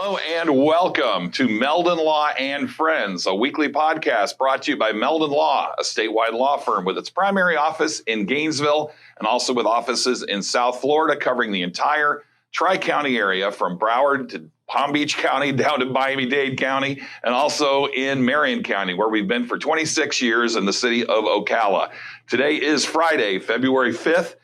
Hello and welcome to Meldon Law and Friends, a weekly podcast brought to you by Meldon Law, a statewide law firm with its primary office in Gainesville and also with offices in South Florida, covering the entire Tri-County area from Broward to Palm Beach County down to Miami-Dade County, and also in Marion County, where we've been for 26 years in the city of Ocala. Today is Friday, February 5th.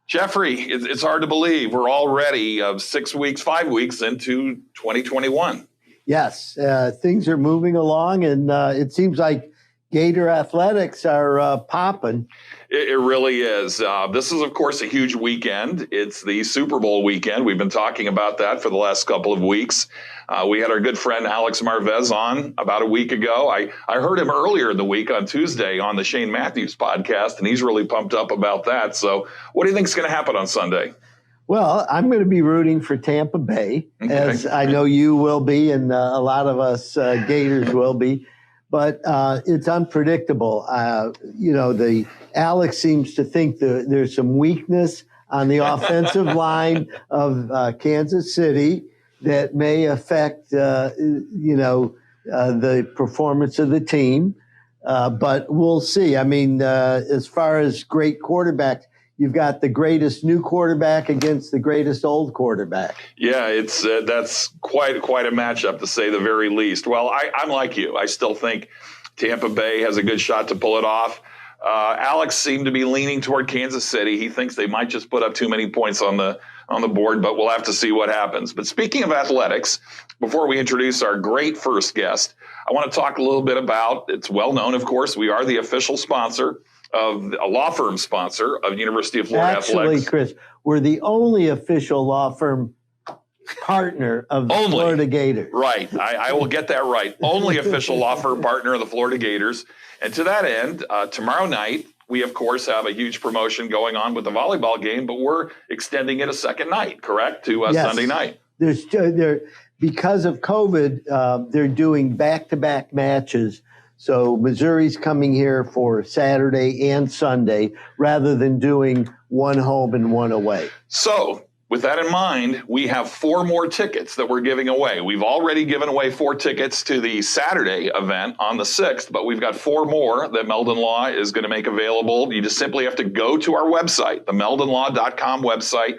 Jeffrey, it's hard to believe we're already 5 weeks into 2021. Yes, things are moving along, and it seems like Gator athletics are popping. It really is. This is, of course, a huge weekend. It's the Super Bowl weekend. We've been talking about that for the last couple of weeks. We had our good friend Alex Marvez on about a week ago. I heard him earlier in the week on Tuesday on the Shane Matthews podcast, and he's really pumped up about that. So what do you think is going to happen on Sunday? Well, I'm going to be rooting for Tampa Bay, as I know you will be, and a lot of us Gators will be. But it's unpredictable. The Alex seems to think there's some weakness on the offensive line of Kansas City that may affect, the performance of the team. But we'll see. I mean, as far as great quarterbacks, you've got the greatest new quarterback against the greatest old quarterback. Yeah, that's quite a matchup, to say the very least. Well, I'm like you. I still think Tampa Bay has a good shot to pull it off. Alex seemed to be leaning toward Kansas City. He thinks they might just put up too many points on the board, but we'll have to see what happens. But speaking of athletics, before we introduce our great first guest, I want to talk a little bit about, it's well known, of course, we are the official sponsor of a law firm sponsor of University of Florida Athletics. Actually, Chris, we're the only official law firm partner of the Florida Gators. Right. I will get that right. Only official law firm partner of the Florida Gators. And to that end, tomorrow night, we, of course, have a huge promotion going on with the volleyball game, but we're extending it a second night, correct, to Yes. Sunday night. Because of COVID, they're doing back-to-back matches. So Missouri's coming here for Saturday and Sunday rather than doing one home and one away. So with that in mind, we have 4 more tickets that we're giving away. We've already given away 4 tickets to the Saturday event on the 6th, but we've got 4 more that Meldon Law is going to make available. You just simply have to go to our website, the meldonlaw.com website.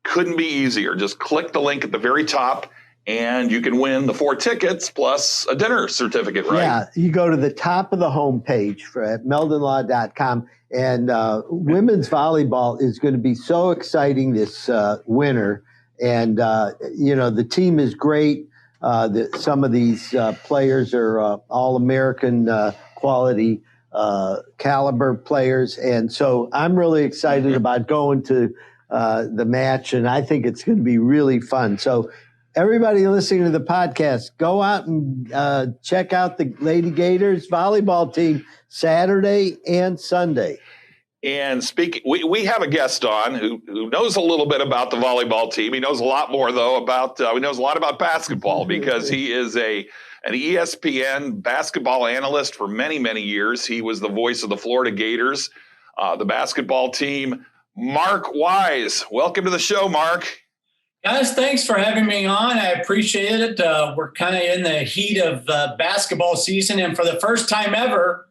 Couldn't be easier. Just click the link at the very top, and you can win the 4 tickets plus a dinner certificate, right? Yeah, you go to the top of the homepage at meldonlaw.com, and women's volleyball is going to be so exciting this winter. And, the team is great. Some of these players are all-American quality caliber players. And so I'm really excited about going to the match, and I think it's going to be really fun. So everybody listening to the podcast, go out and check out the Lady Gators volleyball team Saturday and Sunday. And speaking, we have a guest on who knows a little bit about the volleyball team. He knows a lot more, though, he knows a lot about basketball because he is an ESPN basketball analyst for many, many years. He was the voice of the Florida Gators, the basketball team. Mark Wise, welcome to the show, Mark. Guys, thanks for having me on. I appreciate it. We're kind of in the heat of basketball season, and for the first time ever,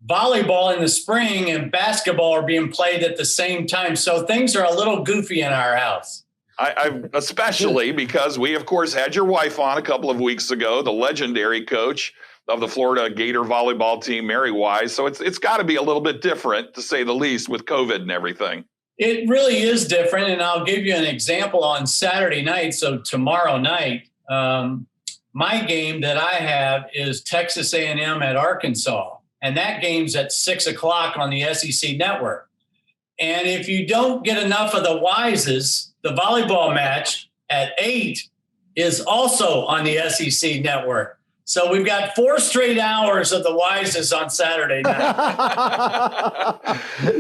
volleyball in the spring and basketball are being played at the same time. So things are a little goofy in our house. I especially because we, of course, had your wife on a couple of weeks ago, the legendary coach of the Florida Gator volleyball team, Mary Wise. So it's got to be a little bit different, to say the least, with COVID and everything. It really is different, and I'll give you an example on Saturday night. So tomorrow night, my game that I have is Texas A&M at Arkansas, and that game's at 6 o'clock on the SEC network. And if you don't get enough of the Wises, the volleyball match at 8 is also on the SEC network. So we've got 4 straight hours of the Wises on Saturday night.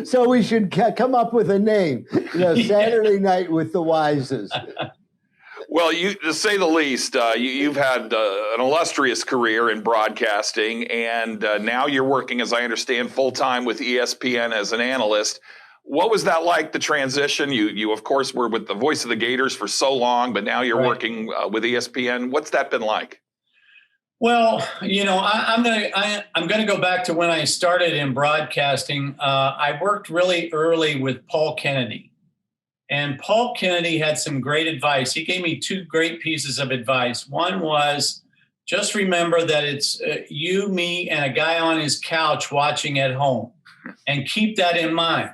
So we should come up with a name, Saturday night with the Wises. Well, to say the least, you've had an illustrious career in broadcasting, and now you're working, as I understand, full-time with ESPN as an analyst. What was that like, the transition? You of course were with the voice of the Gators for so long, but now you're working with ESPN. What's that been like? Well, I'm gonna go back to when I started in broadcasting. I worked really early with Paul Kennedy, and Paul Kennedy had some great advice. He gave me two great pieces of advice. One was, just remember that it's you, me, and a guy on his couch watching at home, and keep that in mind.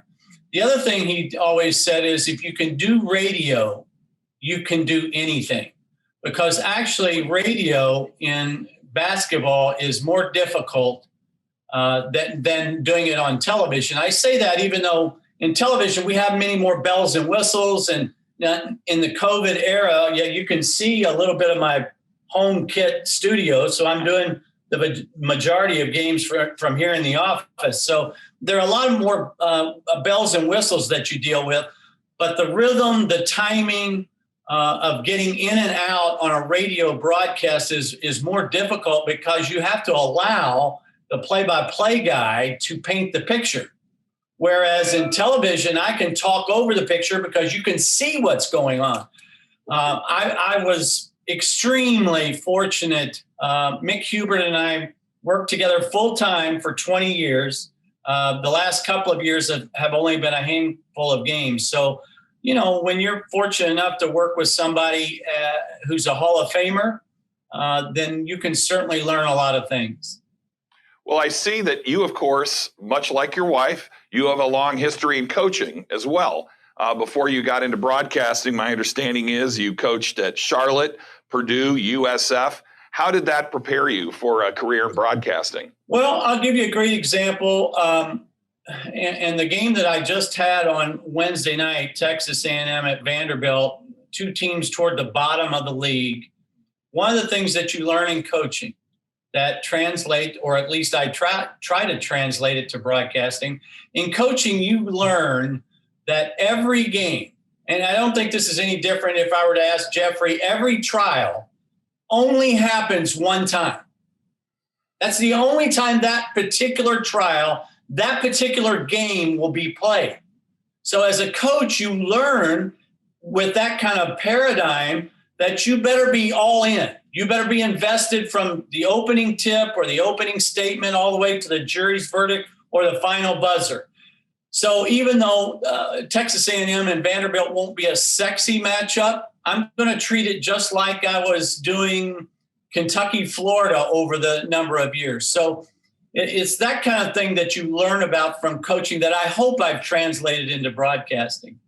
The other thing he always said is, if you can do radio, you can do anything, because actually radio in basketball is more difficult than doing it on television. I say that even though in television we have many more bells and whistles, and in the COVID era, you can see a little bit of my home kit studio. So I'm doing the majority of games from here in the office. So there are a lot more bells and whistles that you deal with, but the rhythm, the timing, of getting in and out on a radio broadcast is more difficult, because you have to allow the play-by-play guy to paint the picture. Whereas in television, I can talk over the picture because you can see what's going on. I was extremely fortunate. Mick Hubert and I worked together full-time for 20 years. The last couple of years have only been a handful of games. So, when you're fortunate enough to work with somebody who's a Hall of Famer, then you can certainly learn a lot of things. Well, I see that you, of course, much like your wife, you have a long history in coaching as well. Before you got into broadcasting, my understanding is you coached at Charlotte, Purdue, USF. How did that prepare you for a career in broadcasting? Well, I'll give you a great example. And the game that I just had on Wednesday night, Texas A&M at Vanderbilt, two teams toward the bottom of the league. One of the things that you learn in coaching that translate, or at least I try to translate it to broadcasting. In coaching, you learn that every game, and I don't think this is any different if I were to ask Jeffrey, every trial only happens one time. That's the only time that particular trial, that particular game will be played. So as a coach, you learn with that kind of paradigm that you better be all in. You better be invested from the opening tip or the opening statement all the way to the jury's verdict or the final buzzer. So even though Texas A&M and Vanderbilt won't be a sexy matchup, I'm going to treat it just like I was doing Kentucky, Florida over the number of years. So it's that kind of thing that you learn about from coaching that I hope I've translated into broadcasting.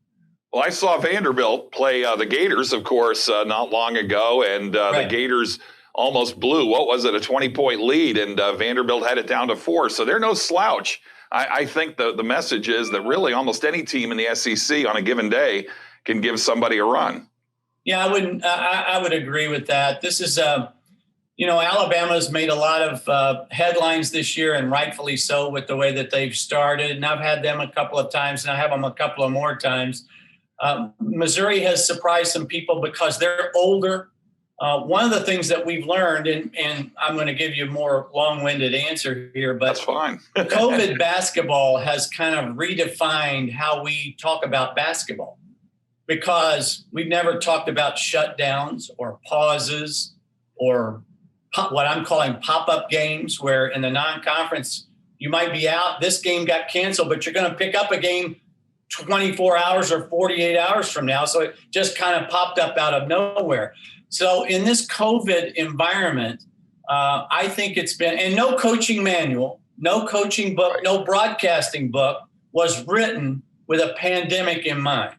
Well, I saw Vanderbilt play the Gators, of course, not long ago, and Right. The Gators almost blew, what was it, a 20-point lead, and Vanderbilt had it down to 4. So they're no slouch. I think the message is that really almost any team in the SEC on a given day can give somebody a run. Yeah, I would agree with that. This is Alabama's made a lot of headlines this year, and rightfully so, with the way that they've started. And I've had them a couple of times, and I have them a couple of more times. Missouri has surprised some people because they're older. One of the things that we've learned, and I'm going to give you a more long-winded answer here, but that's fine. COVID basketball has kind of redefined how we talk about basketball, because we've never talked about shutdowns or pauses or what I'm calling pop-up games, where in the non-conference you might be out. This game got canceled, but you're going to pick up a game 24 hours or 48 hours from now. So it just kind of popped up out of nowhere. So in this COVID environment, I think it's been, and no coaching manual, no coaching book, no broadcasting book was written with a pandemic in mind.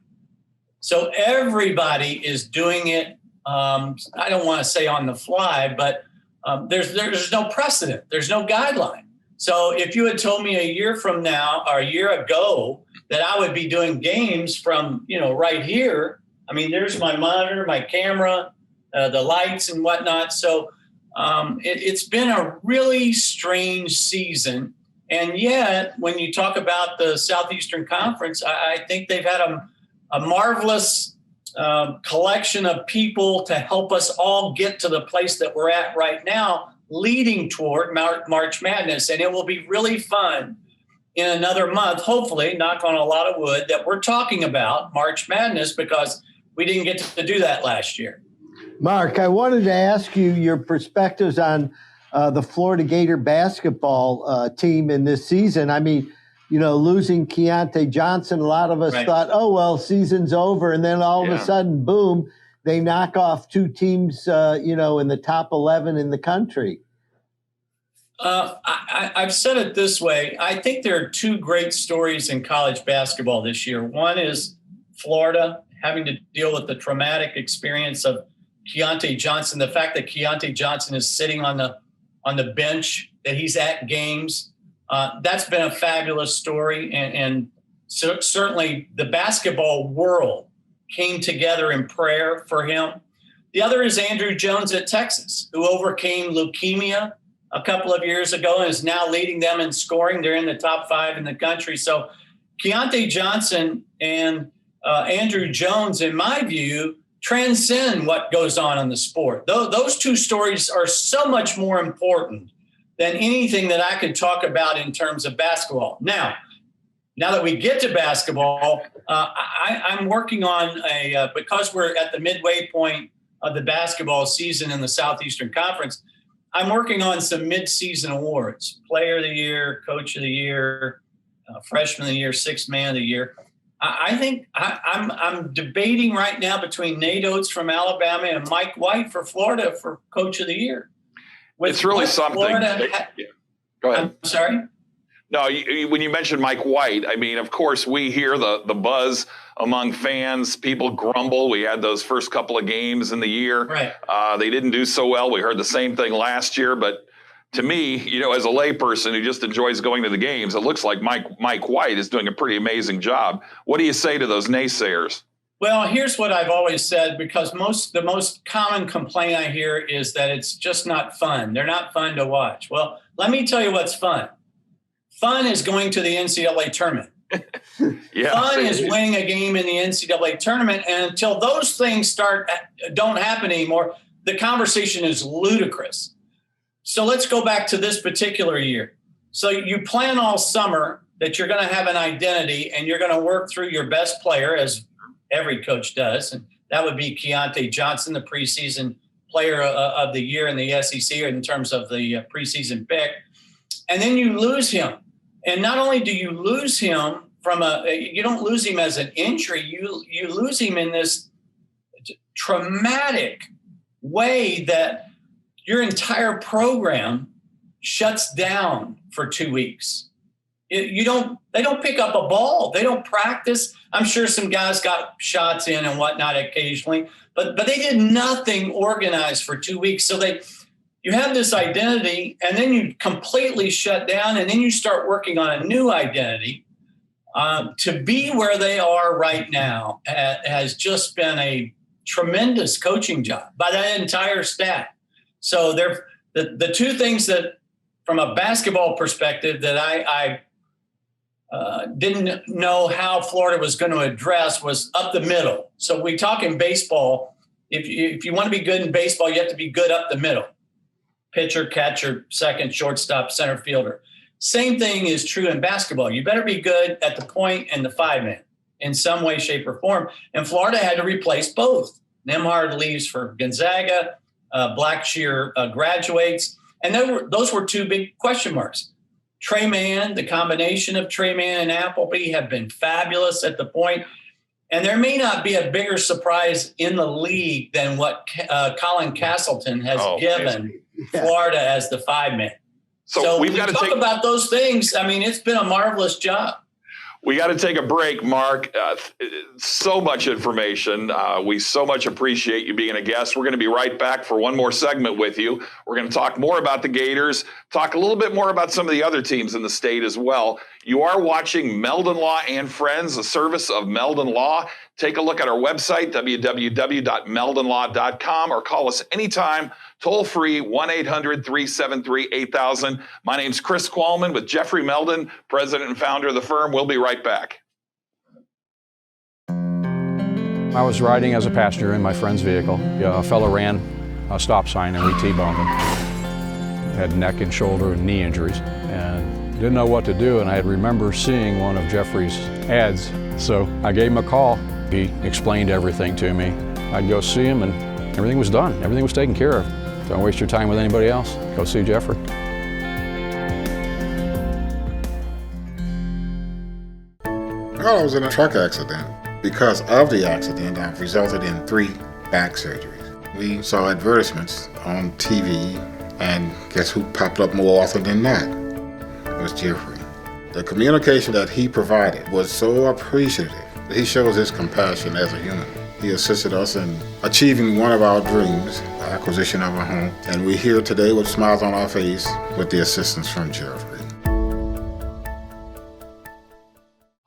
So everybody is doing it. I don't want to say on the fly, but there's no precedent. There's no guideline. So if you had told me a year from now or a year ago that I would be doing games from, right here, I mean, there's my monitor, my camera, the lights and whatnot. So it's been a really strange season. And yet, when you talk about the Southeastern Conference, I think they've had a marvelous collection of people to help us all get to the place that we're at right now, leading toward March Madness. And it will be really fun in another month, hopefully, knock on a lot of wood, that we're talking about March Madness, because we didn't get to do that last year. Mark, I wanted to ask you your perspectives on the Florida Gator basketball team in this season. I mean, losing Keontae Johnson, a lot of us thought, oh, well, season's over. And then all of a sudden, boom, they knock off two teams, in the top 11 in the country. I've said it this way. I think there are two great stories in college basketball this year. One is Florida having to deal with the traumatic experience of Keontae Johnson, the fact that Keontae Johnson is sitting on the bench, that he's at games. That's been a fabulous story. And so certainly the basketball world came together in prayer for him. The other is Andrew Jones at Texas, who overcame leukemia a couple of years ago and is now leading them in scoring. They're in the top 5 in the country. So Keontae Johnson and Andrew Jones, in my view, transcend what goes on in the sport. Those two stories are so much more important than anything that I could talk about in terms of basketball. Now that we get to basketball, I'm working on because we're at the midway point of the basketball season in the Southeastern Conference, I'm working on some mid-season awards: Player of the Year, Coach of the Year, Freshman of the Year, Sixth Man of the Year. I think I'm debating right now between Nate Oates from Alabama and Mike White for Florida for Coach of the Year. It's really something. Go ahead. I'm sorry? No, when you mentioned Mike White, I mean, of course, we hear the buzz among fans. People grumble. We had those first couple of games in the year. Right. They didn't do so well. We heard the same thing last year. But to me, as a layperson who just enjoys going to the games, it looks like Mike White is doing a pretty amazing job. What do you say to those naysayers? Well, here's what I've always said, because the most common complaint I hear is that it's just not fun. They're not fun to watch. Well, let me tell you what's fun. Fun is going to the NCAA tournament. Fun is winning a game in the NCAA tournament. And until those things don't happen anymore, the conversation is ludicrous. So let's go back to this particular year. So you plan all summer that you're going to have an identity and you're going to work through your best player, as every coach does. And that would be Keontae Johnson, the preseason player of the year in the SEC, or in terms of the preseason pick. And then you lose him. And not only do you lose him you don't lose him as an injury, you lose him in this traumatic way that your entire program shuts down for 2 weeks. They don't pick up a ball. They don't practice. I'm sure some guys got shots in and whatnot occasionally, but they did nothing organized for 2 weeks. So you have this identity, and then you completely shut down, and then you start working on a new identity. To be where they are right now has just been a tremendous coaching job by that entire staff. So the two things that, from a basketball perspective, that I didn't know how Florida was going to address was up the middle. So we talk in baseball. If you want to be good in baseball, you have to be good up the middle. Pitcher, catcher, second, shortstop, center fielder. Same thing is true in basketball. You better be good at the point and the 5-man in some way, shape, or form. And Florida had to replace both. Nembhard leaves for Gonzaga. Blackshear graduates. And those were two big question marks. Trey Mann, the combination of Trey Mann and Appleby have been fabulous at the point. And there may not be a bigger surprise in the league than what Colin Castleton has given Florida as the 5-man. So we've got to talk about those things. I mean, it's been a marvelous job. We got to take a break, Mark. So much information. We so much appreciate you being a guest. We're going to be right back for one more segment with you. We're going to talk more about the Gators, talk a little bit more about some of the other teams in the state as well. You are watching Meldon Law and Friends, a service of Meldon Law. Take a look at our website, www.meldonlaw.com, or call us anytime, toll free, 1-800-373-8000. My name's Chris Qualmann with Jeffrey Meldon, president and founder of the firm. We'll be right back. I was riding as a passenger in my friend's vehicle. A fellow ran a stop sign and we T-boned him. Had neck and shoulder and knee injuries. And Didn't know what to do, and I remember seeing one of Jeffrey's ads. So I gave him a call. He explained everything to me. I'd go see him, and everything was done. Everything was taken care of. Don't waste your time with anybody else. Go see Jeffrey. Well, I was in a truck accident. Because of the accident, I've resulted in 3 back surgeries. We saw advertisements on TV, and guess who popped up more often than that? It was Jeffrey. The communication that he provided was so appreciative. He shows his compassion as a human. He assisted us in achieving one of our dreams, the acquisition of a home, and we're here today with smiles on our face with the assistance from Jeffrey.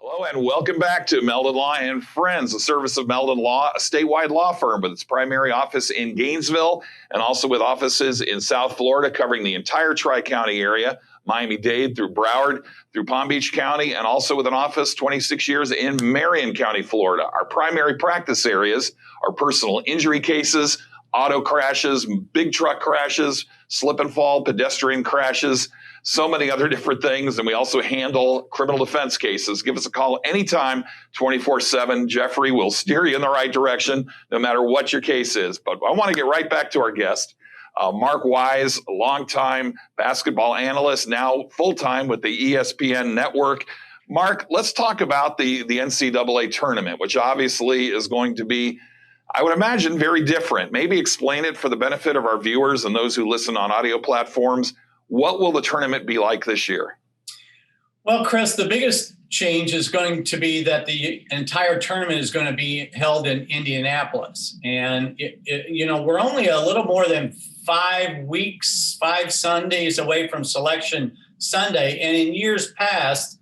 Hello and welcome back to Meldon Law and Friends, the service of Meldon Law, a statewide law firm with its primary office in Gainesville and also with offices in South Florida covering the entire Tri-County area, Miami-Dade through Broward, through Palm Beach County, and also with an office 26 years in Marion County, Florida. Our primary practice areas are personal injury cases, auto crashes, big truck crashes, slip and fall, pedestrian crashes, so many other different things. And we also handle criminal defense cases. Give us a call anytime, 24/7. Jeffrey will steer you in the right direction, no matter what your case is. But I want to get right back to our guest. Mark Wise, a longtime basketball analyst, now full-time with the ESPN network. Mark, let's talk about the NCAA tournament, which obviously is going to be, I would imagine, very different. Maybe explain it for the benefit of our viewers and those who listen on audio platforms. What will the tournament be like this year? Well, Chris, the biggest change is going to be that the entire tournament is going to be held in Indianapolis. And, we're only a little more than 5 weeks, 5 Sundays away from Selection Sunday. And in years past,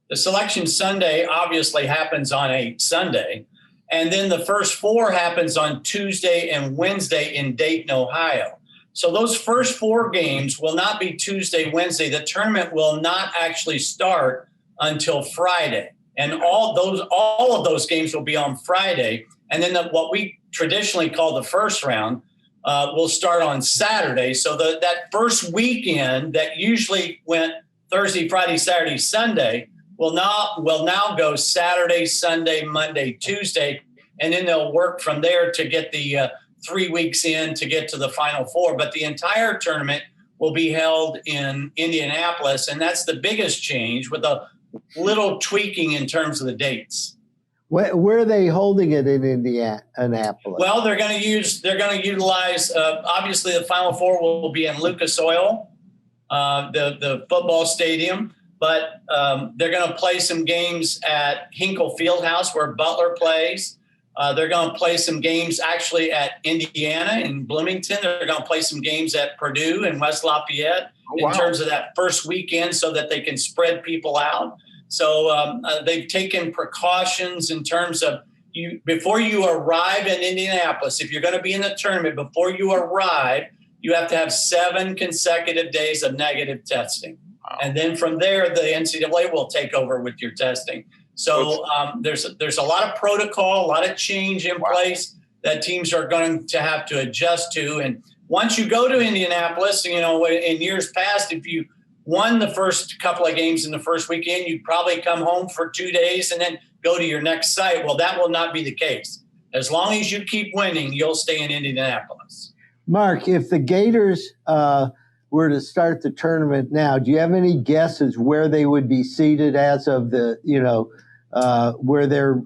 the Selection Sunday obviously happens on a Sunday. And then the first 4 happens on Tuesday and Wednesday in Dayton, Ohio. So those first 4 games will not be Tuesday, Wednesday. The tournament will not actually start until Friday. And all of those games will be on Friday. And then what we traditionally call the first round will start on Saturday. So that first weekend that usually went Thursday, Friday, Saturday, Sunday will now go Saturday, Sunday, Monday, Tuesday. And then they'll work from there to get the 3 weeks in to get to the Final Four. But the entire tournament will be held in Indianapolis, and that's the biggest change, with a little tweaking in terms of the dates. Where are they holding it in Indianapolis? Well, they're going to utilize, obviously the Final Four will be in Lucas Oil, the football stadium, but they're going to play some games at Hinkle Fieldhouse where Butler plays. They're going to play some games actually at Indiana in Bloomington. They're going to play some games at Purdue and West Lafayette in terms of that first weekend so that they can spread people out. So they've taken precautions in terms of before you arrive in Indianapolis. If you're going to be in the tournament, before you arrive, you have to have 7 consecutive days of negative testing. Wow. And then from there, the NCAA will take over with your testing. So there's a lot of protocol, a lot of change in place that teams are going to have to adjust to. And once you go to Indianapolis, in years past, if you won the first couple of games in the first weekend, you'd probably come home for 2 days and then go to your next site. Well, that will not be the case. As long as you keep winning, you'll stay in Indianapolis. Mark, if the Gators were to start the tournament now, do you have any guesses where they would be seated as of the, where they're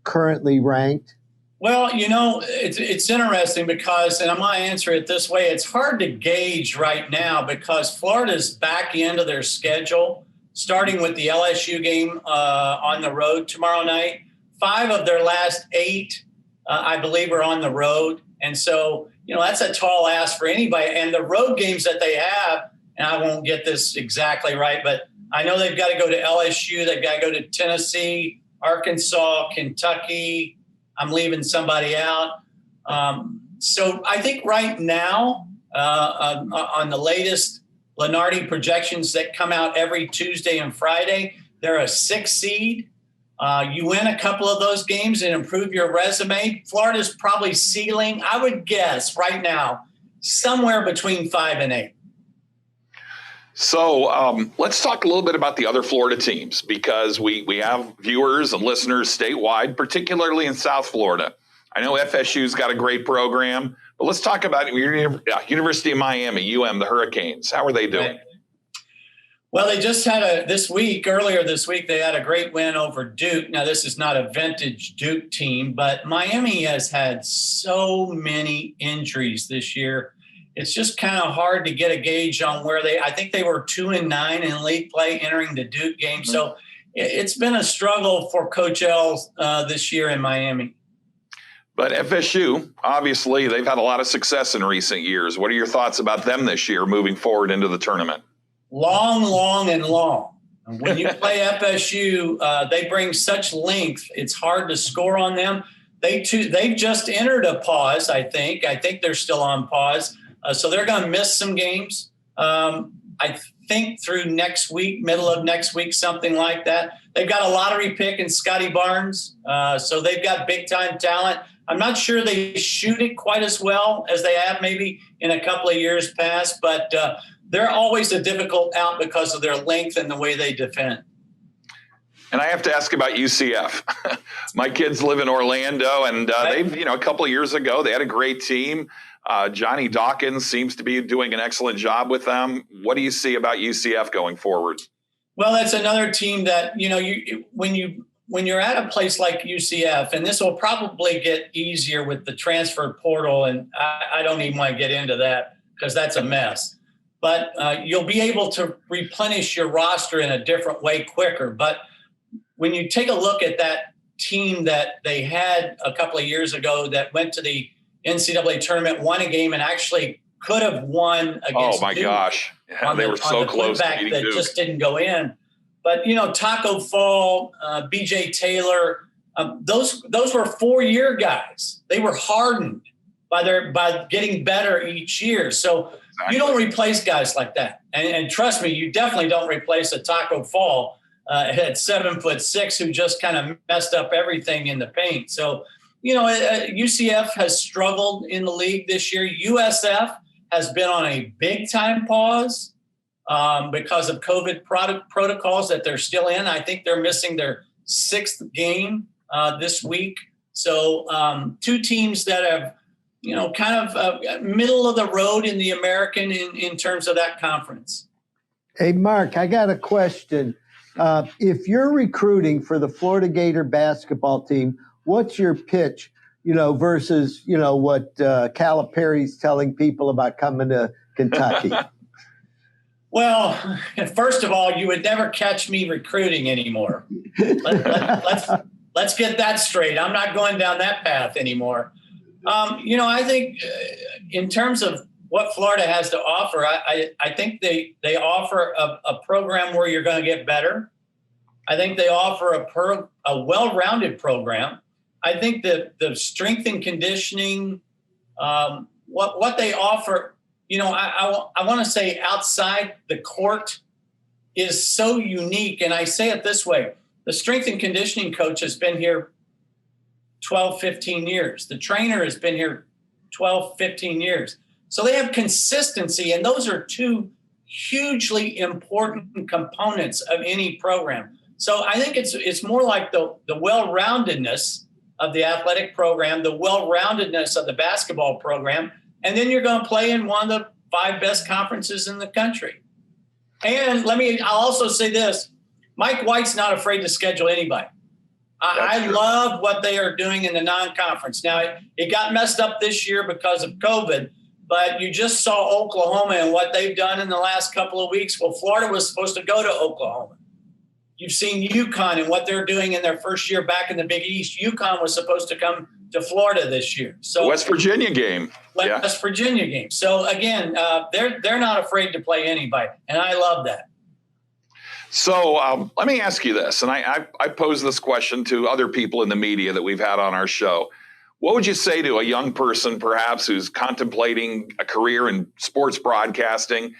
currently ranked? Well, it's interesting because, and I'm going to answer it this way, it's hard to gauge right now because Florida's back end of their schedule, starting with the LSU game on the road tomorrow night. 5 of their last 8, I believe, are on the road. And so, that's a tall ask for anybody. And the road games that they have, and I won't get this exactly right, but I know they've got to go to LSU. They've got to go to Tennessee, Arkansas, Kentucky. I'm leaving somebody out. So I think right now, on the latest Lenardi projections that come out every Tuesday and Friday, they're a 6 seed. You win a couple of those games and improve your resume. Florida's probably ceiling, I would guess right now, somewhere between 5 and 8. So let's talk a little bit about the other Florida teams, because we have viewers and listeners statewide, particularly in South Florida. I know FSU's got a great program, but let's talk about University of Miami, the Hurricanes. How are they doing? Right. Well, they just had earlier this week, they had a great win over Duke. Now, this is not a vintage Duke team, but Miami has had so many injuries this year. It's just kind of hard to get a gauge on where I think they were 2-9 in league play entering the Duke game. Mm-hmm. So it's been a struggle for Coach L this year in Miami. But FSU, obviously, they've had a lot of success in recent years. What are your thoughts about them this year moving forward into the tournament? Long. When you play FSU, they bring such length. It's hard to score on them. They've just entered a pause, I think. I think they're still on pause. So they're going to miss some games. I think through next week, middle of next week, something like that. They've got a lottery pick in Scotty Barnes. So they've got big-time talent. I'm not sure they shoot it quite as well as they have maybe in a couple of years past, but they're always a difficult out because of their length and the way they defend. And I have to ask about UCF. My kids live in Orlando, and they've, a couple of years ago, they had a great team. Johnny Dawkins seems to be doing an excellent job with them. What do you see about UCF going forward? Well, that's another team that, when you're at a place like UCF, and this will probably get easier with the transfer portal, and I don't even want to get into that because that's a mess. But you'll be able to replenish your roster in a different way quicker. But when you take a look at that team that they had a couple of years ago that went to the NCAA tournament, won a game, and actually could have won against Oh, my Duke gosh. Yeah, they were so close to beating that Duke. Just didn't go in. But, Taco Fall, B.J. Taylor, those were 4-year guys. They were hardened by getting better each year. So you don't replace guys like that. And trust me, you definitely don't replace a Taco Fall at 7'6" who just kind of messed up everything in the paint. So, UCF has struggled in the league this year. USF has been on a big-time pause because of COVID protocols that they're still in. I think they're missing their 6th game this week. So two teams that have, kind of middle of the road in the American in terms of that conference. Hey, Mark, I got a question. If you're recruiting for the Florida Gator basketball team, what's your pitch, versus, what Calipari's telling people about coming to Kentucky? Well, first of all, you would never catch me recruiting anymore. Let's get that straight. I'm not going down that path anymore. I think in terms of what Florida has to offer, I think they offer a program where you're going to get better. I think they offer a well-rounded program. I think that the strength and conditioning, what they offer, I want to say outside the court is so unique. And I say it this way. The strength and conditioning coach has been here 12, 15 years. The trainer has been here 12, 15 years. So they have consistency, and those are two hugely important components of any program. So I think it's more like the well-roundedness of the athletic program, the well-roundedness of the basketball program, and then you're going to play in one of the 5 best conferences in the country. And I'll also say this, Mike White's not afraid to schedule anybody. I love what they are doing in the non-conference. Now, it got messed up this year because of COVID, but you just saw Oklahoma and what they've done in the last couple of weeks. Well, Florida was supposed to go to Oklahoma. You've seen UConn and what they're doing in their first year back in the Big East. UConn was supposed to come to Florida this year. So West Virginia game. West Virginia game. So, again, they're not afraid to play anybody, and I love that. So let me ask you this, and I pose this question to other people in the media that we've had on our show. What would you say to a young person, perhaps, who's contemplating a career in sports broadcasting,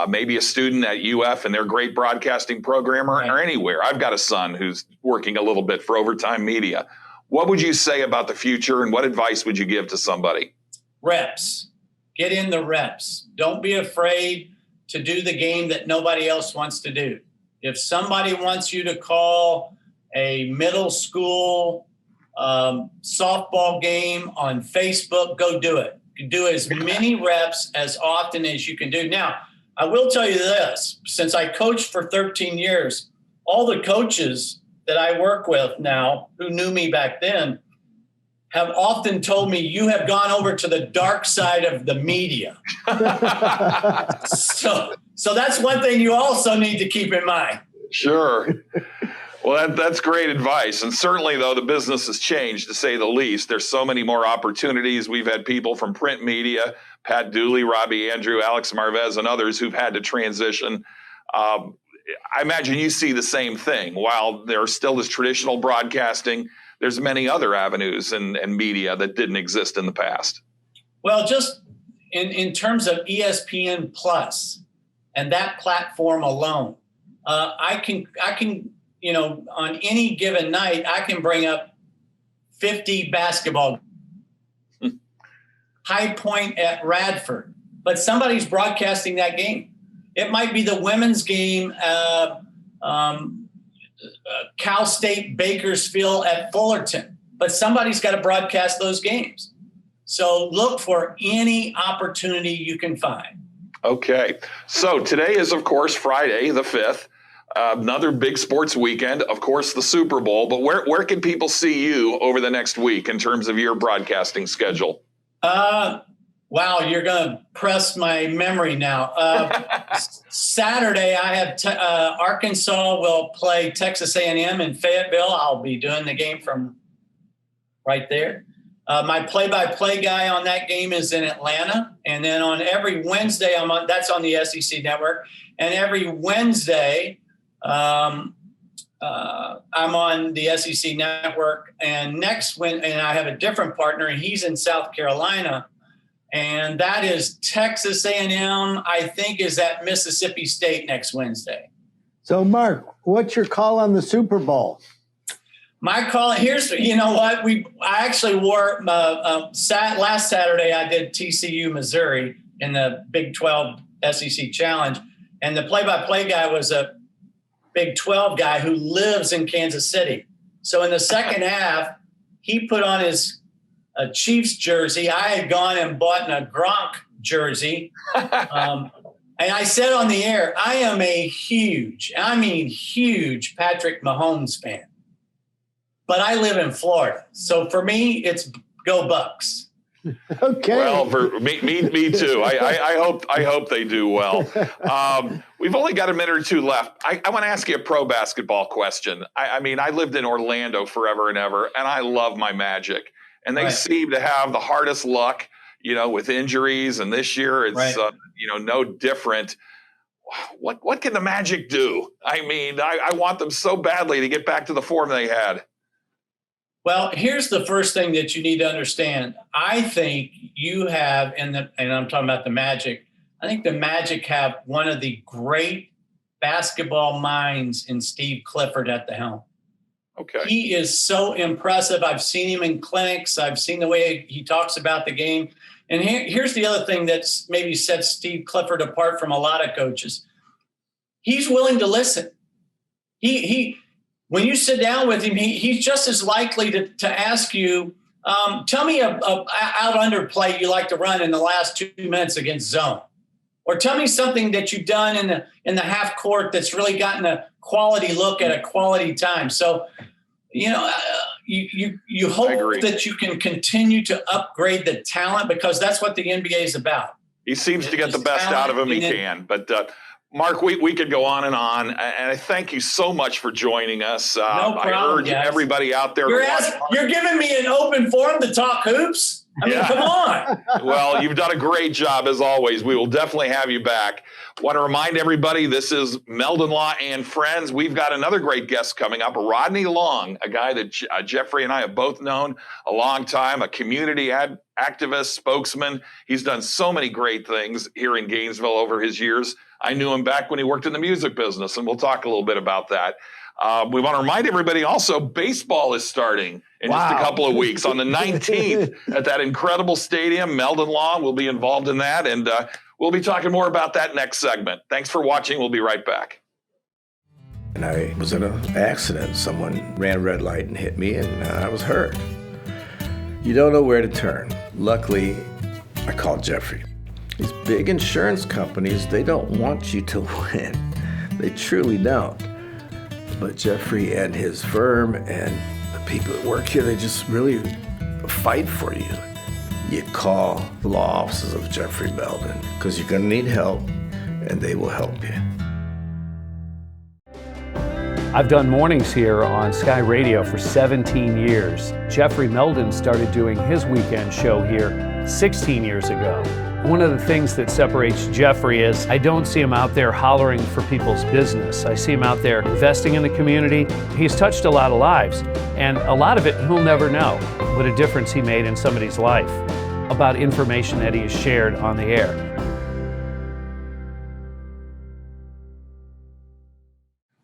maybe a student at UF and their great broadcasting program or anywhere? I've got a son who's working a little bit for Overtime Media. What would you say about the future, and what advice would you give to somebody? Reps. Get in the reps. Don't be afraid to do the game that nobody else wants to do. If somebody wants you to call a middle school softball game on Facebook, go do it. You can do as many reps as often as you can do. Now, I will tell you this, since I coached for 13 years, all the coaches that I work with now who knew me back then have often told me, you have gone over to the dark side of the media. So that's one thing you also need to keep in mind. Sure. Well, that's great advice. And certainly, though, the business has changed, to say the least. There's so many more opportunities. We've had people from print media, Pat Dooley, Robbie Andrew, Alex Marvez, and others who've had to transition. I imagine you see the same thing. While there still is traditional broadcasting, there's many other avenues and media that didn't exist in the past. Well, just in terms of ESPN Plus and that platform alone, I can, on any given night, I can bring up 50 basketball. High Point at Radford, but somebody's broadcasting that game. It might be the women's game, Cal State Bakersfield at Fullerton, but somebody's got to broadcast those games. So look for any opportunity you can find. Okay. So today is, of course, Friday the 5th. Another big sports weekend, of course, the Super Bowl. But where can people see you over the next week in terms of your broadcasting schedule? Wow, you're going to press my memory now. Saturday, I have Arkansas will play Texas A&M in Fayetteville. I'll be doing the game from right there. My play-by-play guy on that game is in Atlanta. And then on every Wednesday, that's on the SEC Network. And every Wednesday, I'm on the SEC Network. And and I have a different partner, and he's in South Carolina. And that is Texas A&M, I think, is at Mississippi State next Wednesday. So, Mark, what's your call on the Super Bowl? My call, you know what? I actually wore, last Saturday I did TCU, Missouri in the Big 12 SEC Challenge. And the play-by-play guy was a Big 12 guy who lives in Kansas City. So in the second half, he put on his Chiefs jersey. I had gone and bought a Gronk jersey. And I said on the air, I am a huge Patrick Mahomes fan. But I live in Florida. So for me, it's go Bucks. Okay. Well, for me too. I hope they do well. We've only got a minute or two left. I want to ask you a pro basketball question. I mean, I lived in Orlando forever and ever, and I love my Magic. And they seem to have the hardest luck, with injuries. And this year it's, no different. What can the Magic do? I mean, I want them so badly to get back to the form they had. Well, here's the first thing that you need to understand. I think you have, and I'm talking about the Magic, I think the Magic have one of the great basketball minds in Steve Clifford at the helm. Okay. He is so impressive. I've seen him in clinics. I've seen the way he talks about the game. And here's the other thing that's maybe sets Steve Clifford apart from a lot of coaches. He's willing to listen. When you sit down with him, he's just as likely to ask you, tell me a out-under play you like to run in the last 2 minutes against zone. Or tell me something that you've done in the half court that's really gotten a quality look at a quality time. So, you hope that you can continue to upgrade the talent, because that's what the NBA is about. He seems to get the best out of him he can. But Mark, we could go on, and I thank you so much for joining us. No problem, I urge everybody out there. You're giving me an open forum to talk hoops? I mean, come on. Well, you've done a great job, as always. We will definitely have you back. Want to remind everybody, this is Meldon Law and Friends. We've got another great guest coming up, Rodney Long, a guy that Jeffrey and I have both known a long time, a community activist, spokesman. He's done so many great things here in Gainesville over his years. I knew him back when he worked in the music business, and we'll talk a little bit about that. We want to remind everybody also, baseball is starting in just a couple of weeks on the 19th at that incredible stadium. Meldon Law will be involved in that. And We'll be talking more about that next segment. Thanks for watching. We'll be right back. And I was in an accident. Someone ran a red light and hit me, and I was hurt. You don't know where to turn. Luckily, I called Jeffrey. These big insurance companies, they don't want you to win. They truly don't. But Jeffrey and his firm and the people that work here, they just really fight for you. You call the law offices of Jeffrey Meldon because you're going to need help, and they will help you. I've done mornings here on Sky Radio for 17 years. Jeffrey Meldon started doing his weekend show here 16 years ago. One of the things that separates Jeffrey is I don't see him out there hollering for people's business. I see him out there investing in the community. He's touched a lot of lives, and a lot of it he'll never know what a difference he made in somebody's life about information that he has shared on the air.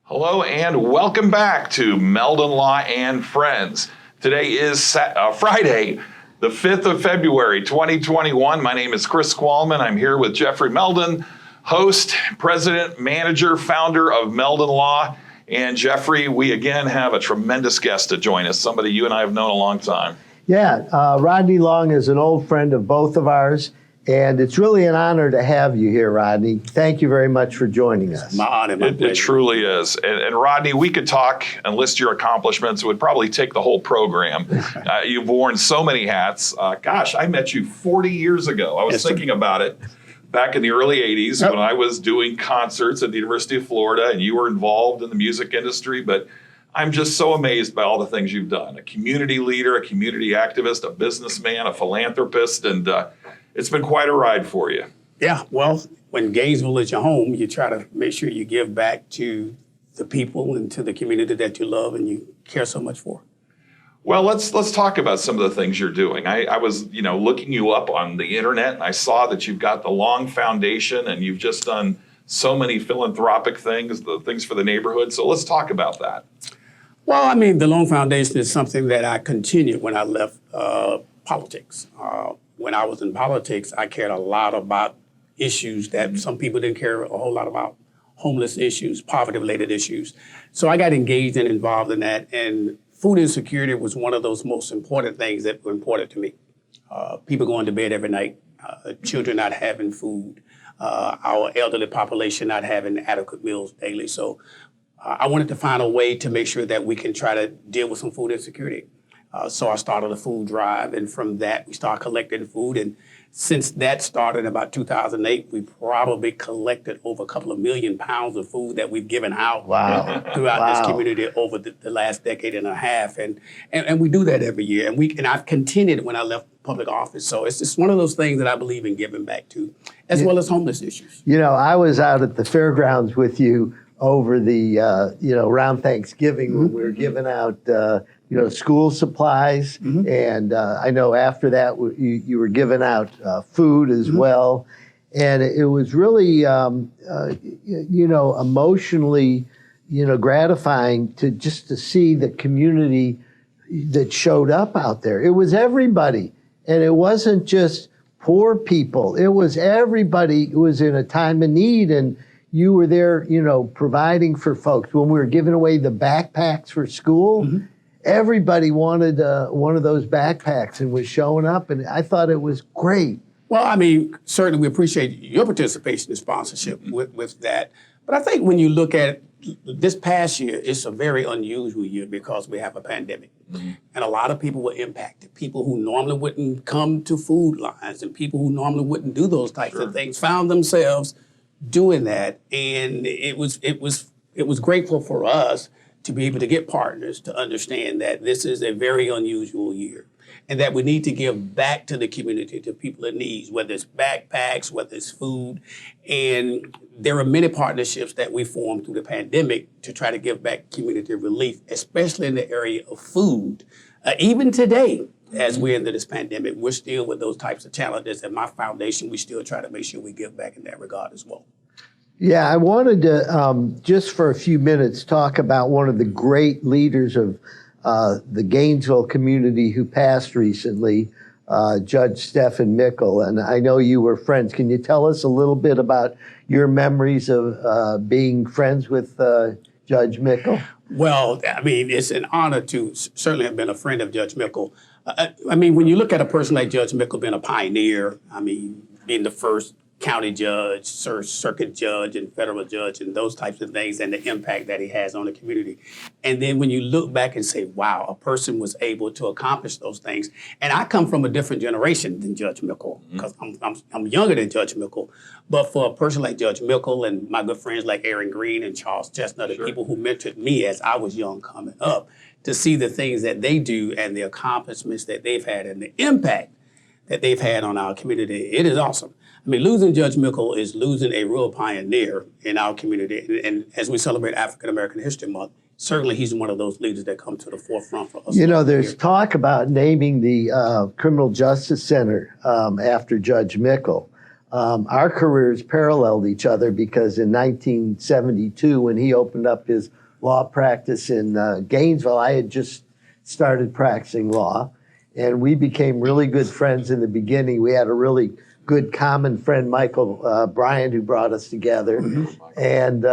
Hello and welcome back to Meldon Law and Friends. Today is Friday, the 5th of February, 2021. My name is Chris Qualmann. I'm here with Jeffrey Meldon, host, president, manager, founder of Meldon Law. And Jeffrey, we again have a tremendous guest to join us, somebody you and I have known a long time. Yeah, Rodney Long is an old friend of both of ours. And it's really an honor to have you here, Rodney. Thank you very much for joining us. My honor, my pleasure. It truly is. And Rodney, we could talk and list your accomplishments. It would probably take the whole program. You've worn so many hats. Gosh, I met you 40 years ago. I was thinking about it back in the early 80s when I was doing concerts at the University of Florida, and you were involved in the music industry. But I'm just so amazed by all the things you've done. A community leader, a community activist, a businessman, a philanthropist, and it's been quite a ride for you. Yeah, well, when Gainesville is your home, you try to make sure you give back to the people and to the community that you love and you care so much for. Well, let's talk about some of the things you're doing. I was, looking you up on the internet, and I saw that you've got the Long Foundation, and you've just done so many philanthropic things, the things for the neighborhood. So let's talk about that. Well, I mean, the Long Foundation is something that I continued when I left politics. When I was in politics, I cared a lot about issues that some people didn't care a whole lot about, homeless issues, poverty-related issues. So I got engaged and involved in that, and food insecurity was one of those most important things that were important to me. People going to bed every night, children not having food, our elderly population not having adequate meals daily. So I wanted to find a way to make sure that we can try to deal with some food insecurity. So I started a food drive, and from that, we started collecting food. And since that started in about 2008, we probably collected over a couple of million pounds of food that we've given out throughout this community over the last decade and a half. And we do that every year. And I've continued when I left public office. So it's just one of those things that I believe in giving back to, as well as homeless issues. I was out at the fairgrounds with you over the, around Thanksgiving when we were giving out, school supplies. And I know after that you were giving out food as well. And it was really, emotionally, gratifying to see the community that showed up out there. It was everybody. And it wasn't just poor people. It was everybody who was in a time of need. And you were there, providing for folks. When we were giving away the backpacks for school, everybody wanted one of those backpacks and was showing up, and I thought it was great. Well, I mean, certainly we appreciate your participation and sponsorship with that. But I think when you look at this past year, it's a very unusual year because we have a pandemic. And a lot of people were impacted. People who normally wouldn't come to food lines and people who normally wouldn't do those types of things found themselves doing that. And it was grateful for us to be able to get partners to understand that this is a very unusual year and that we need to give back to the community, to people in need, whether it's backpacks, whether it's food. And there are many partnerships that we formed through the pandemic to try to give back community relief, especially in the area of food. Even today, as we're into this pandemic, we're still with those types of challenges. At my foundation, we still try to make sure we give back in that regard as well. Yeah, I wanted to, just for a few minutes, talk about one of the great leaders of the Gainesville community who passed recently, Judge Stephen Mickle, and I know you were friends. Can you tell us a little bit about your memories of being friends with Judge Mickle? Well, I mean, it's an honor to certainly have been a friend of Judge Mickle. I mean, when you look at a person like Judge Mickle being a pioneer, I mean, being the first county judge, circuit judge, and federal judge, and those types of things, and the impact that he has on the community. And then when you look back and say, wow, a person was able to accomplish those things. And I come from a different generation than Judge Mickle, because I'm younger than Judge Mickle. But for a person like Judge Mickle and my good friends like Aaron Green and Charles Chestnut, the people who mentored me as I was young coming up, to see the things that they do and the accomplishments that they've had and the impact that they've had on our community, it is awesome. I mean, losing Judge Mickle is losing a real pioneer in our community. And as we celebrate African American History Month, certainly he's one of those leaders that come to the forefront for us. You know, there's talk about naming the Criminal Justice Center after Judge Mickle. Our careers paralleled each other because in 1972, when he opened up his law practice in Gainesville, I had just started practicing law. And we became really good friends in the beginning. We had a really good common friend, Michael Bryant, who brought us together. And,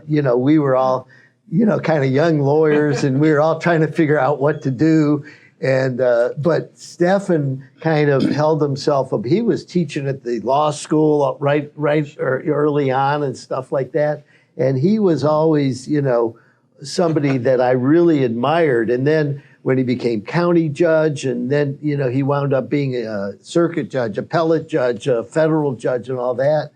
you know, we were all, you know, kind of young lawyers, and we were all trying to figure out what to do. And but Stephen kind of held himself up. He was teaching at the law school right early on and stuff like that. And he was always, you know, somebody that I really admired. And then when he became county judge, and then, you know, he wound up being a circuit judge, appellate judge, a federal judge, and all that,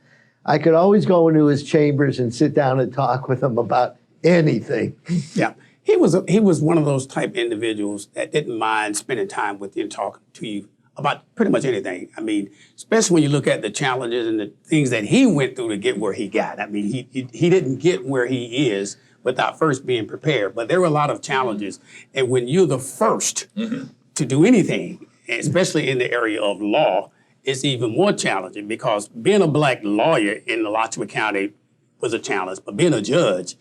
I could always go into his chambers and sit down and talk with him about anything. Yeah. He was one of those type individuals that didn't mind spending time with you and talking to you about pretty much anything. I mean, especially when you look at the challenges and the things that he went through to get where he got. I mean, he didn't get where he is without first being prepared. But there were a lot of challenges. And when you're the first to do anything, especially in the area of law, it's even more challenging, because being a black lawyer in Alachua County was a challenge, but being a judge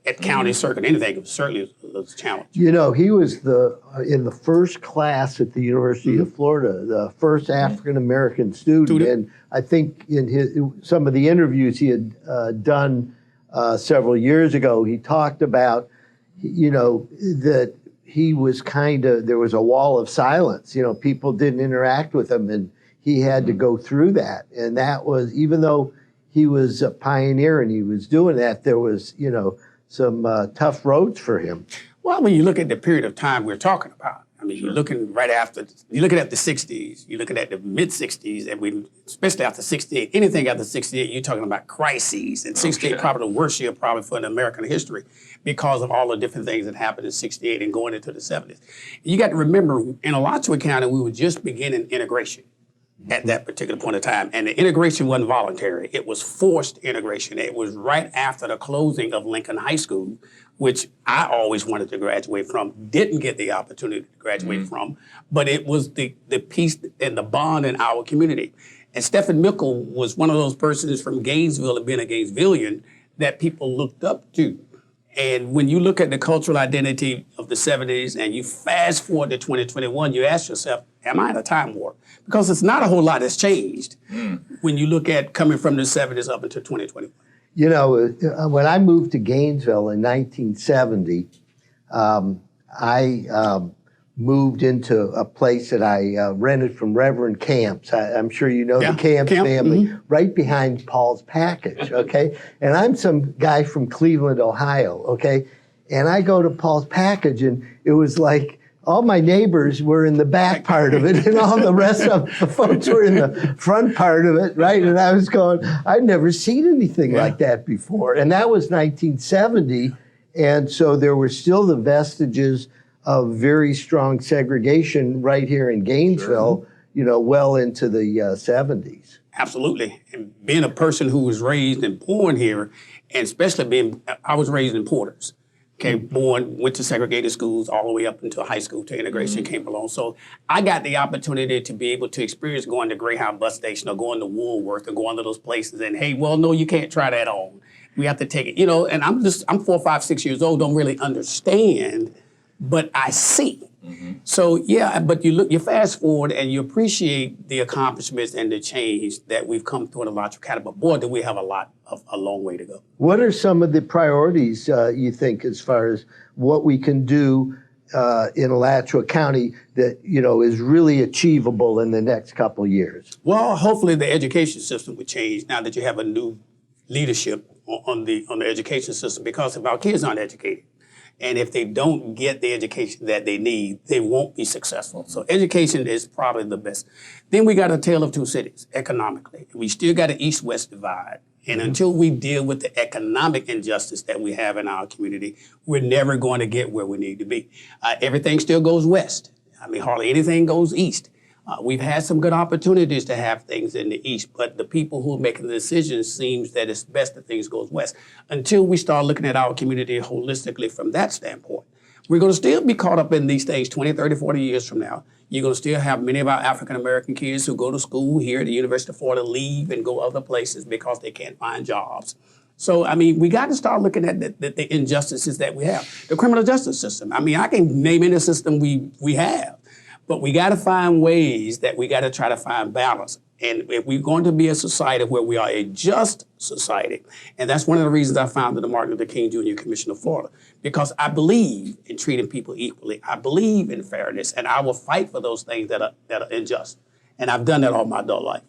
at county circuit, anything, certainly was a challenge. You know, he was in the first class at the University of Florida, the first African-American student. And I think in some of the interviews he had done several years ago, he talked about, you know, that he was there was a wall of silence. You know, people didn't interact with him, and he had to go through that. And that was, even though he was a pioneer and he was doing that, there was, you know, some tough roads for him. Well, when you look at the period of time we're talking about, I mean, you're looking at the 60s, you're looking at the mid-60s, and especially after 68, anything after 68, you're talking about crises. And 68 probably the worst year probably for American history, because of all the different things that happened in 68 and going into the 70s. You got to remember, in Alachua County, we were just beginning integration at that particular point in time. And the integration wasn't voluntary. It was forced integration. It was right after the closing of Lincoln High School, which I always wanted to graduate from, didn't get the opportunity to graduate from, but it was the peace and the bond in our community. And Stephen Mickle was one of those persons from Gainesville, and being a Gainesvillian, that people looked up to. And when you look at the cultural identity of the 70s and you fast forward to 2021, you ask yourself, am I in a time warp? Because it's not a whole lot that's changed when you look at coming from the 70s up into 2021. You know, when I moved to Gainesville in 1970, I moved into a place that I rented from Reverend Camps. I'm sure you know the Camps family, right behind Paul's Package, okay? And I'm some guy from Cleveland, Ohio, okay? And I go to Paul's Package, and it was like all my neighbors were in the back part of it, and all the rest of the folks were in the front part of it, right? And I was going, I'd never seen anything like that before. And that was 1970, and so there were still the vestiges of very strong segregation right here in Gainesville, you know, well into the 70s. Absolutely. And being a person who was raised and born here, and especially I was raised in Porters. Okay, went to segregated schools all the way up until high school to integration came along. So I got the opportunity to be able to experience going to Greyhound bus station or going to Woolworth or going to those places, and hey, well, no, you can't try that on. We have to take it, you know, and I'm 4, 5, 6 years old, don't really understand, but I see. So yeah, but you fast forward and you appreciate the accomplishments and the change that we've come through in Alachua County. But boy, do we have a long way to go. What are some of the priorities you think as far as what we can do in Alachua County that is really achievable in the next couple of years? Well, hopefully the education system would change now that you have a new leadership on the education system, because if our kids aren't educated and if they don't get the education that they need, they won't be successful. So education is probably the best. Then we got a tale of two cities economically. We still got an east-west divide. And until we deal with the economic injustice that we have in our community, we're never going to get where we need to be. Everything still goes west. I mean, hardly anything goes east. We've had some good opportunities to have things in the east, but the people who are making the decisions seems that it's best that things goes west. Until we start looking at our community holistically from that standpoint, we're going to still be caught up in these things 20, 30, 40 years from now. You're going to still have many of our African-American kids who go to school here at the University of Florida leave and go other places because they can't find jobs. So, I mean, we got to start looking at the injustices that we have. The criminal justice system. I mean, I can name any system we have, but we got to find ways that we got to try to find balance. And if we're going to be a society where we are a just society, and that's one of the reasons I founded the Martin Luther King Jr. Commission of Florida, because I believe in treating people equally. I believe in fairness, and I will fight for those things that are unjust. And I've done that all my adult life.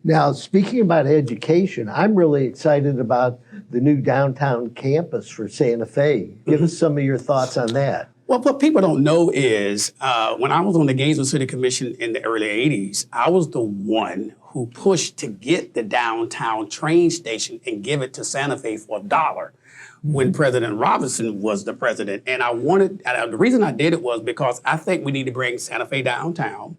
Now, speaking about education, I'm really excited about the new downtown campus for Santa Fe. Give us some of your thoughts on that. Well, what people don't know is when I was on the Gainesville City Commission in the early 80s, I was the one who pushed to get the downtown train station and give it to Santa Fe for $1 when President Robinson was the president. And the reason I did it was because I think we need to bring Santa Fe downtown.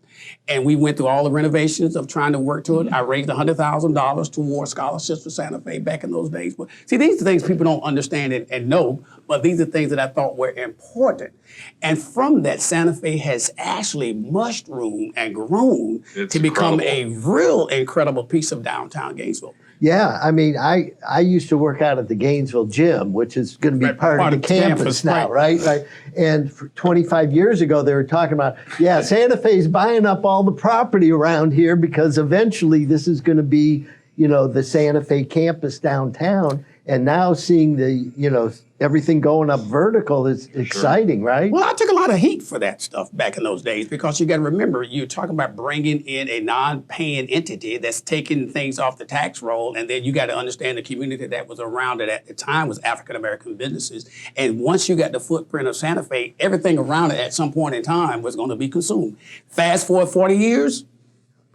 And we went through all the renovations of trying to work to it. I raised $100,000 towards scholarships for Santa Fe back in those days. But see, these are things people don't understand and know, but these are things that I thought were important. And from that, Santa Fe has actually mushroomed and grown to become a real incredible piece of downtown Gainesville. Yeah, I mean, I used to work out at the Gainesville gym, which is going to be part of the campus now, right? And for 25 years ago, they were talking about, Santa Fe's buying up all the property around here because eventually this is going to be, the Santa Fe campus downtown. And now seeing the, everything going up vertical is exciting, right? Well, I took a lot of heat for that stuff back in those days because you got to remember, you're talking about bringing in a non-paying entity that's taking things off the tax roll, and then you got to understand the community that was around it at the time was African-American businesses. And once you got the footprint of Santa Fe, everything around it at some point in time was going to be consumed. Fast forward 40 years,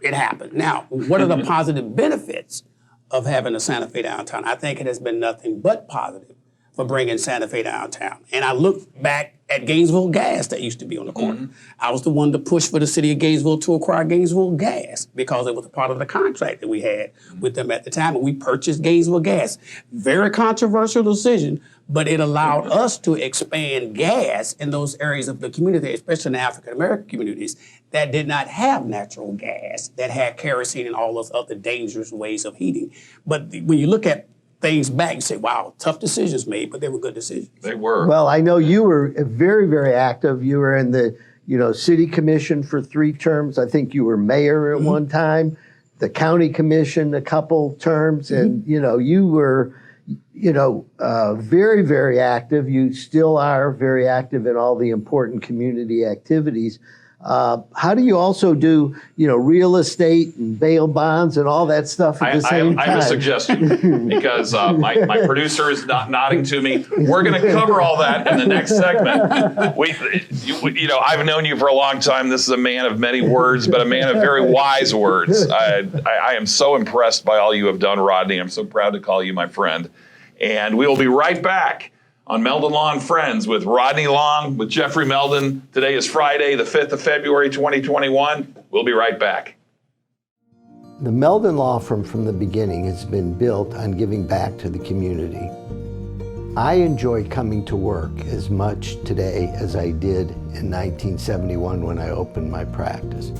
it happened. Now, what are the positive benefits of having a Santa Fe downtown? I think it has been nothing but positive for bringing Santa Fe downtown. And I look back at Gainesville Gas that used to be on the corner. I was the one to push for the city of Gainesville to acquire Gainesville Gas because it was a part of the contract that we had with them at the time. And we purchased Gainesville Gas. Very controversial decision, but it allowed us to expand gas in those areas of the community, especially in the African-American communities that did not have natural gas, that had kerosene and all those other dangerous ways of heating. But when you look at things back, you say, wow, tough decisions made, but they were good decisions. They were. Well, I know you were very, very active. You were in the, city commission for 3 terms. I think you were mayor at one time, the county commission a couple terms, and, you were, very, very active. You still are very active in all the important community activities. How do you also do, real estate and bail bonds and all that stuff at the same time? I have a suggestion because my producer is nodding to me. We're going to cover all that in the next segment. I've known you for a long time. This is a man of many words, but a man of very wise words. I am so impressed by all you have done, Rodney. I'm so proud to call you my friend. And we will be right back on Meldon Law and Friends with Rodney Long, with Jeffrey Meldon. Today is Friday, the 5th of February, 2021. We'll be right back. The Meldon Law Firm from the beginning has been built on giving back to the community. I enjoy coming to work as much today as I did in 1971 when I opened my practice.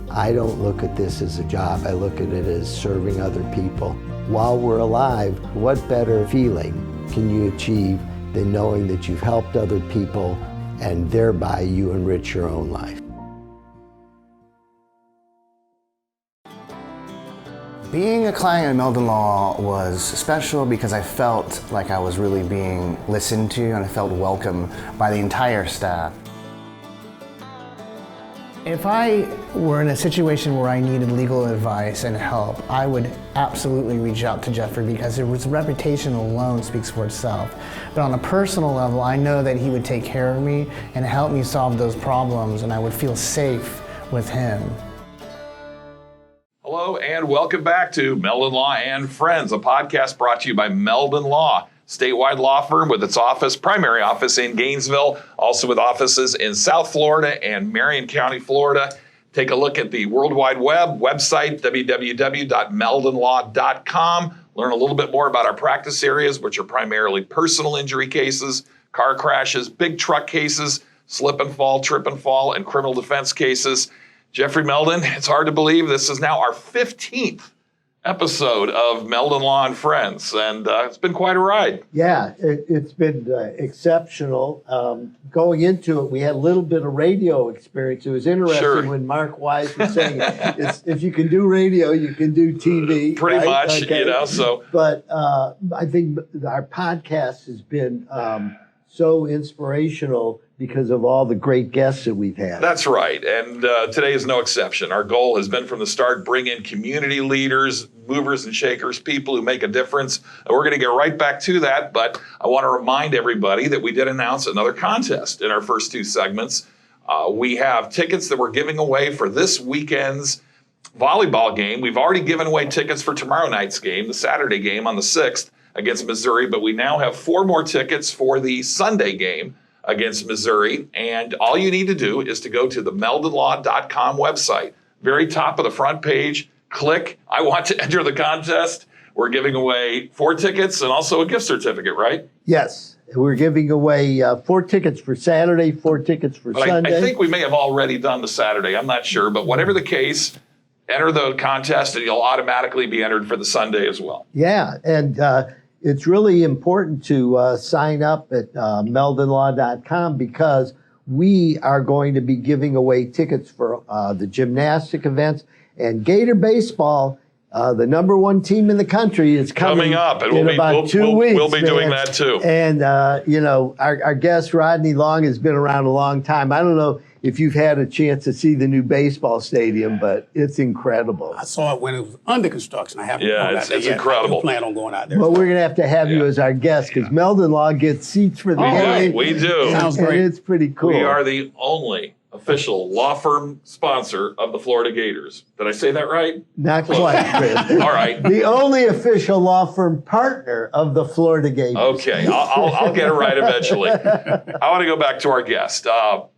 I don't look at this as a job. I look at it as serving other people. While we're alive, what better feeling can you achieve than knowing that you've helped other people and thereby you enrich your own life. Being a client at Meldon Law was special because I felt like I was really being listened to and I felt welcome by the entire staff. If I were in a situation where I needed legal advice and help, I would absolutely reach out to Jeffrey because his reputation alone speaks for itself. But on a personal level, I know that he would take care of me and help me solve those problems, and I would feel safe with him. Hello and welcome back to Meldon Law and Friends, a podcast brought to you by Meldon Law, statewide law firm with its primary office in Gainesville, also with offices in South Florida and Marion County, Florida. Take a look at the World Wide Web website, www.meldonlaw.com. Learn a little bit more about our practice areas, which are primarily personal injury cases, car crashes, big truck cases, slip and fall, trip and fall, and criminal defense cases. Jeffrey Meldon, it's hard to believe this is now our 15th episode of Meldon Law and Friends, and it's been quite a ride. Yeah, it's been exceptional. Going into it, we had a little bit of radio experience. It was interesting when Mark Wise was saying, if you can do radio, you can do TV. Pretty much, okay. So. But I think our podcast has been so inspirational because of all the great guests that we've had. That's right, and today is no exception. Our goal has been from the start, bring in community leaders, movers and shakers, people who make a difference. And we're going to get right back to that, but I want to remind everybody that we did announce another contest in our first two segments. We have tickets that we're giving away for this weekend's volleyball game. We've already given away tickets for tomorrow night's game, the Saturday game on the 6th against Missouri, but we now have 4 more tickets for the Sunday game against Missouri, and all you need to do is to go to the meldonlaw.com website, very top of the front page, click, I want to enter the contest. We're giving away 4 tickets and also a gift certificate, right? Yes, we're giving away 4 tickets for Saturday, 4 tickets for Sunday. I think we may have already done the Saturday, I'm not sure, but whatever the case, enter the contest and you'll automatically be entered for the Sunday as well. Yeah, and it's really important to sign up at meldonlaw.com because we are going to be giving away tickets for the gymnastic events and Gator baseball. The number 1 team in the country is coming up, and in about 2 weeks. We'll be doing that too. And our guest Rodney Long has been around a long time. I don't know if you've had a chance to see the new baseball stadium, but it's incredible. I saw it when it was under construction. I haven't gone out there it's yet. incredible. I plan on going out there. Well, we're going to have you as our guest because Meldon Law gets seats for the game. We do. Sounds great. And it's pretty cool. We are the only official law firm sponsor of the Florida Gators. Did I say that right? Not quite, Chris. All right. The only official law firm partner of the Florida Gators. Okay, I'll get it right eventually. I want to go back to our guest.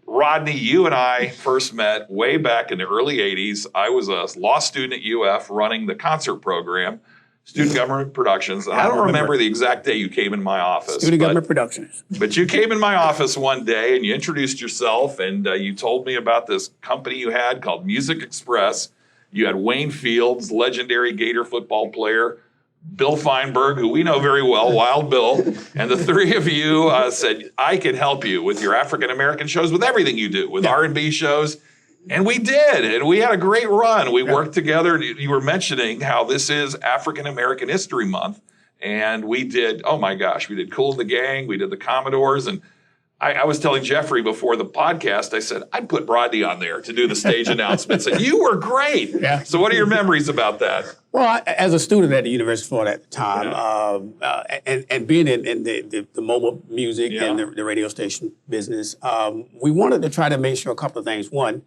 Rodney, you and I first met way back in the early 80s. I was a law student at UF running the concert program, Student Government Productions. I don't remember the exact day you came in my office. Student Government Productions. But you came in my office one day and you introduced yourself and you told me about this company you had called Music Express. You had Wayne Fields, legendary Gator football player, Bill Feinberg, who we know very well, Wild Bill, and the three of you said, I can help you with your African-American shows, with everything you do, with R&B shows. And we did, and we had a great run. We worked together, and you were mentioning how this is African-American History Month, and we did, oh my gosh, we did Cool and the Gang, we did the Commodores, and I was telling Jeffrey before the podcast, I said, I'd put Rodney on there to do the stage announcements, and you were great. Yeah. So what are your memories about that? Well, as a student at the University of Florida at the time, and being in the mobile music and the radio station business, we wanted to try to make sure a couple of things. One,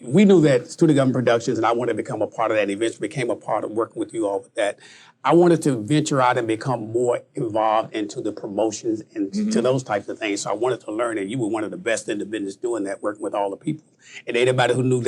we knew that Student Government Productions, and I wanted to become a part of that, eventually became a part of working with you all with that. I wanted to venture out and become more involved into the promotions and to those types of things. So I wanted to learn, and you were one of the best in the business doing that, working with all the people. And anybody who knew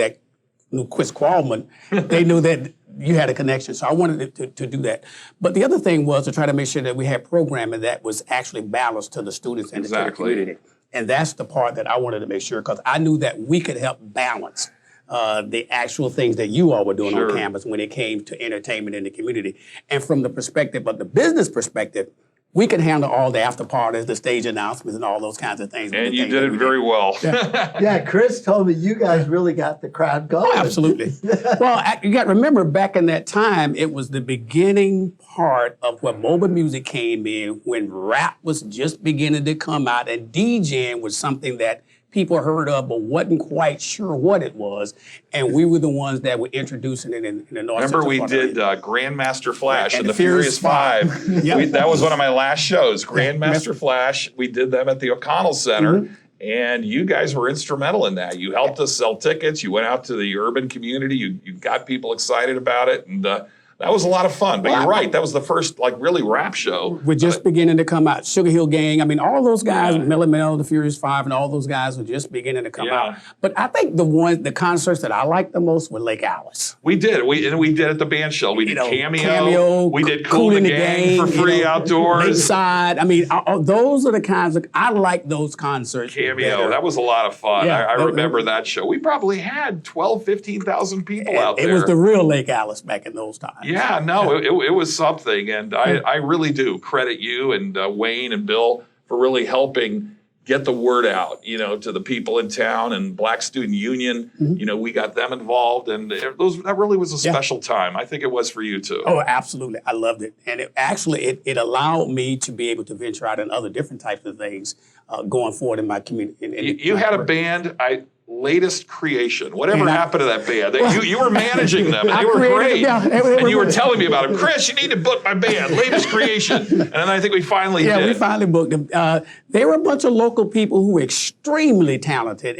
Chris Qualmann, they knew that you had a connection. So I wanted to do that. But the other thing was to try to make sure that we had programming that was actually balanced to the students and to the community. And that's the part that I wanted to make sure, because I knew that we could help balance the actual things that you all were doing on campus when it came to entertainment in the community. And from the perspective of the business perspective, we could handle all the after parties, the stage announcements, and all those kinds of things. And you did it very well. Yeah, Chris told me you guys really got the crowd going. Oh, absolutely. Well, you got to remember, back in that time, it was the beginning part of where mobile music came in, when rap was just beginning to come out, and DJing was something that people heard of but wasn't quite sure what it was, and we were the ones that were introducing it in the North. Remember, we did Grandmaster Flash and the Furious Five. Yep. That was one of my last shows, Grandmaster Flash. We did them at the O'Connell Center, and you guys were instrumental in that. You helped us sell tickets. You went out to the urban community. You got people excited about it, and that was a lot of fun. But you're right, that was the first really rap show. We're just beginning to come out. Sugar Hill Gang, I mean, all those guys, Melly Mel, the Furious Five, and all those guys were just beginning to come out. But I think the concerts that I liked the most were Lake Alice. We did. We did at the band shell. We did Cameo. We did Cool in the Gang for free outdoors. Lakeside. I mean, those are the kinds of, I like those concerts. Cameo, that was a lot of fun. Yeah, I remember that show. We probably had 12,000, 15,000 people out there. It was the real Lake Alice back in those times. Yeah, no, it was something. And I really do credit you and Wayne and Bill for really helping get the word out, to the people in town, and Black Student Union. We got them involved, and that really was a special time. I think it was for you too. Oh, absolutely. I loved it. And it allowed me to be able to venture out in other different types of things going forward in my community. You had a band, Latest Creation. Whatever happened to that band? You were managing them, and they were great. And you were telling me about them. Chris, you need to book my band, Latest Creation. And then I think we finally did. Yeah, we finally booked them. They were a bunch of local people who were extremely talented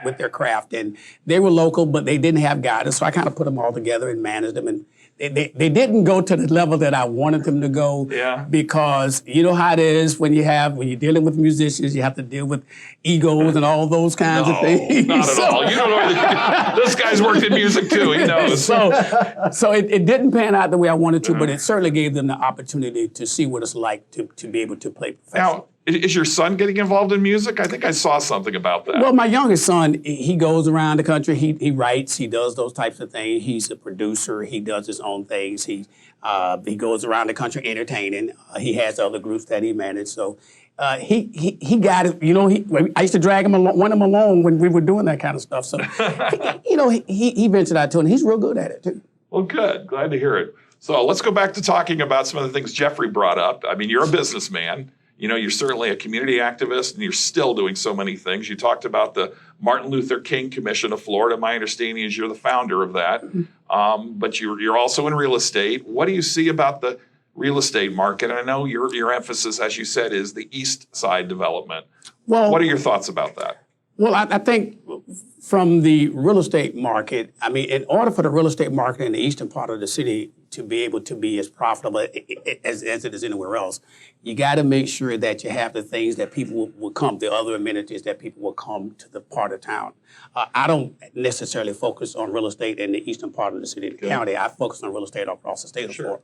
with their craft. And they were local, but they didn't have guidance. So I kind of put them all together and managed them. And they didn't go to the level that I wanted them to go, because you know how it is when you're dealing with musicians, you have to deal with egos and all those kinds of things. Not at all. You don't know. This guy's worked in music too. He knows. So it didn't pan out the way I wanted to, but it certainly gave them the opportunity to see what it's like to be able to play professionally. Now, is your son getting involved in music? I think I saw something about that. Well, my youngest son, he goes around the country. He writes. He does those types of things. He's a producer. He does his own things. He goes around the country entertaining. He has other groups that he manages. So he got it. I used to drag him along when we were doing that kind of stuff. So he ventured out too, and he's real good at it too. Well, good. Glad to hear it. So let's go back to talking about some of the things Jeffrey brought up. I mean, you're a businessman. You're certainly a community activist, and you're still doing so many things. You talked about the Martin Luther King Commission of Florida. My understanding is you're the founder of that. But you're also in real estate. What do you see about the real estate market? And I know your emphasis, as you said, is the East Side development. Well, what are your thoughts about that? Well, I think from the real estate market, I mean, in order for the real estate market in the eastern part of the city to be able to be as profitable as it is anywhere else, you got to make sure that you have the things that people will come, the other amenities that people will come to the part of town. I don't necessarily focus on real estate in the eastern part of the city and the county. I focus on real estate across the state of Florida.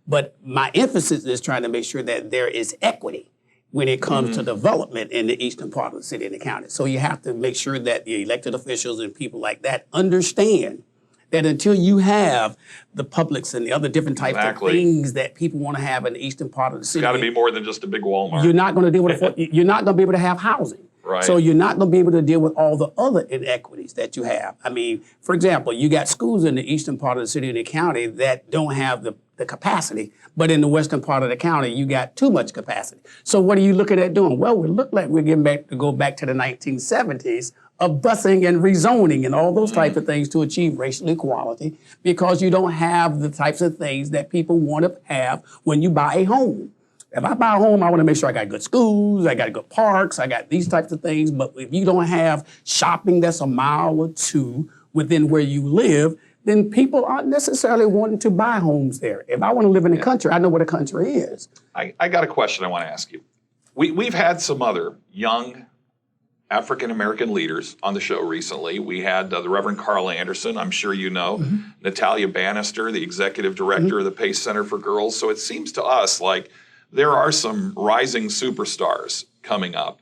But my emphasis is trying to make sure that there is equity when it comes to development in the eastern part of the city and the county. So you have to make sure that the elected officials and people like that understand that until you have the Publix and the other different types of things that people want to have in the eastern part of the city, it's got to be more than just a big Walmart. You're not going to deal with you're not going to be able to have housing. Right. So you're not going to be able to deal with all the other inequities that you have. I mean, for example, you got schools in the eastern part of the city and the county that don't have the capacity, but in the western part of the county, you got too much capacity. So what are you looking at doing? Well, we look like we're getting back to go back to the 1970s of busing and rezoning and all those types of things to achieve racial equality, because you don't have the types of things that people want to have when you buy a home. If I buy a home, I want to make sure I got good schools, I got good parks, I got these types of things. But if you don't have shopping that's a mile or two within where you live, then people aren't necessarily wanting to buy homes there. If I want to live in the country, I know what a country is. I got a question I want to ask you. We've had some other young African-American leaders on the show recently. We had the Reverend Carl Anderson, I'm sure you know, Natalia Bannister, the executive director of the Pace Center for Girls. So it seems to us like there are some rising superstars coming up.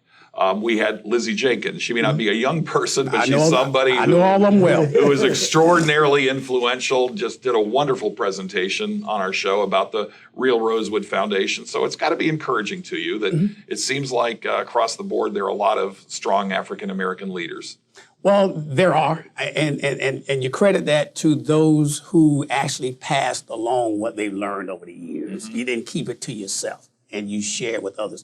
We had Lizzie Jenkins. She may not be a young person, but she's somebody I know all of them well. who was extraordinarily influential, just did a wonderful presentation on our show about the Real Rosewood Foundation. So it's got to be encouraging to you that it seems like across the board there are a lot of strong African-American leaders. Well, there are, and you credit that to those who actually passed along what they've learned over the years. You didn't keep it to yourself, and you share with others.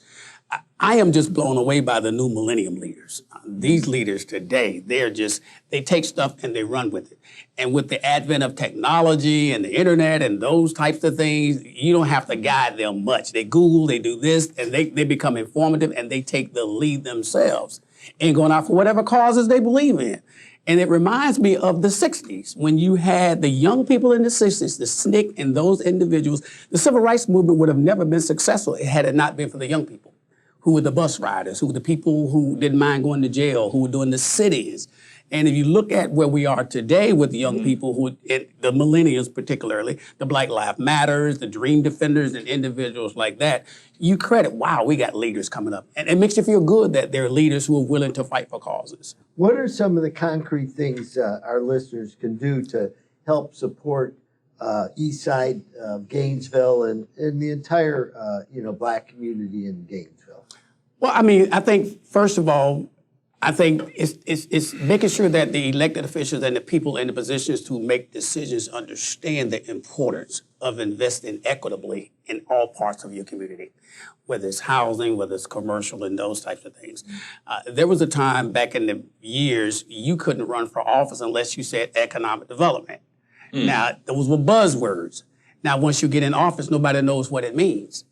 I am just blown away by the new millennium leaders. These leaders today, they take stuff and they run with it. And with the advent of technology and the internet and those types of things, you don't have to guide them much. They Google, they do this, and they become informative, and they take the lead themselves and going out for whatever causes they believe in. And it reminds me of the 60s when you had the young people in the 60s, the SNCC and those individuals. The civil rights movement would have never been successful had it not been for the young people, who were the bus riders, who were the people who didn't mind going to jail, who were doing the sit-ins. And if you look at where we are today with the young people, the millennials particularly, the Black Lives Matters, the Dream Defenders, and individuals like that, you credit, wow, we got leaders coming up. And it makes you feel good that there are leaders who are willing to fight for causes. What are some of the concrete things our listeners can do to help support East Side Gainesville and the entire Black community in Gainesville? Well, I mean, I think, first of all, I think it's making sure that the elected officials and the people in the positions to make decisions understand the importance of investing equitably in all parts of your community, whether it's housing, whether it's commercial, and those types of things. There was a time back in the years you couldn't run for office unless you said economic development. Now, those were buzzwords. Now, once you get in office, nobody knows what it means.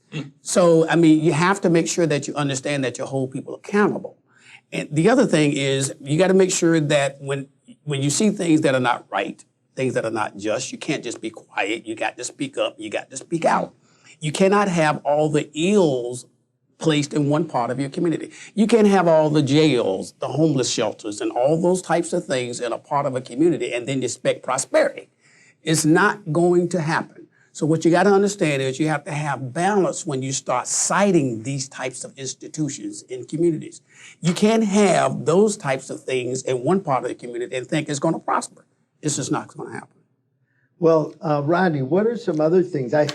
So, I mean, you have to make sure that you understand that you hold people accountable. And the other thing is you got to make sure that when you see things that are not right, things that are not just, you can't just be quiet. You got to speak up. You got to speak out. You cannot have all the ills placed in one part of your community. You can't have all the jails, the homeless shelters, and all those types of things in a part of a community and then expect prosperity. It's not going to happen. So what you got to understand is you have to have balance when you start citing these types of institutions in communities. You can't have those types of things in one part of the community and think it's going to prosper. It's just not going to happen. Well, Rodney, what are some other things? I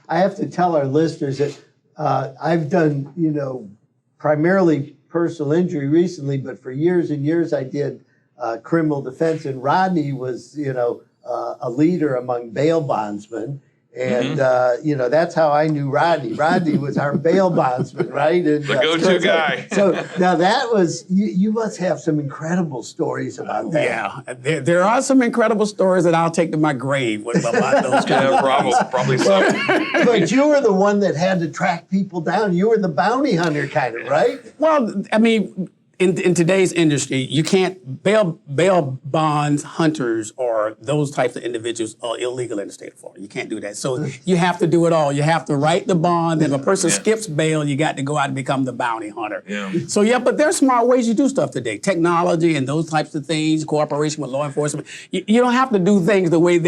have to tell our listeners that I've done, primarily personal injury recently, but for years and years I did criminal defense, and Rodney was, a leader among bail bondsmen. And, that's how I knew Rodney. Rodney was our bail bondsman, right? And, the go-to guy. So now that was, you must have some incredible stories about that. Yeah, there are some incredible stories that I'll take to my grave about those kind of probably so. But you were the one that had to track people down. You were the bounty hunter kind of, right? Well, I mean, in today's industry, you can't bail bonds hunters or those types of individuals are illegal in the state of Florida. You can't do that. So you have to do it all. You have to write the bond. If a person skips bail, you got to go out and become the bounty hunter. Yeah. So but there's smart ways you do stuff today. Technology and those types of things, cooperation with law enforcement. You don't have to do things the way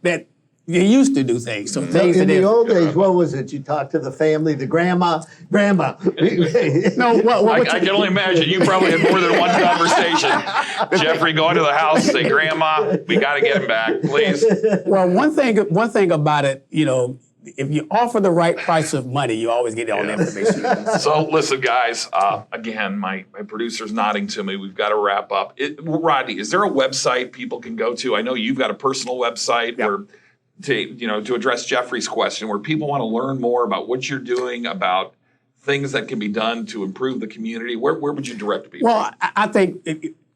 that you used to do things. So things in the old days, what was it? You talked to the family, the grandma. No, I can only imagine you probably had more than one conversation. Jeffrey going to the house, say, "Grandma, we got to get him back, please." Well, one thing about it, if you offer the right price of money, you always get all the information. So listen, guys, again, my producer's nodding to me. We've got to wrap up. Rodney, is there a website people can go to? I know you've got a personal website where to address Jeffrey's question, where people want to learn more about what you're doing, about things that can be done to improve the community. Where would you direct people? Well, I think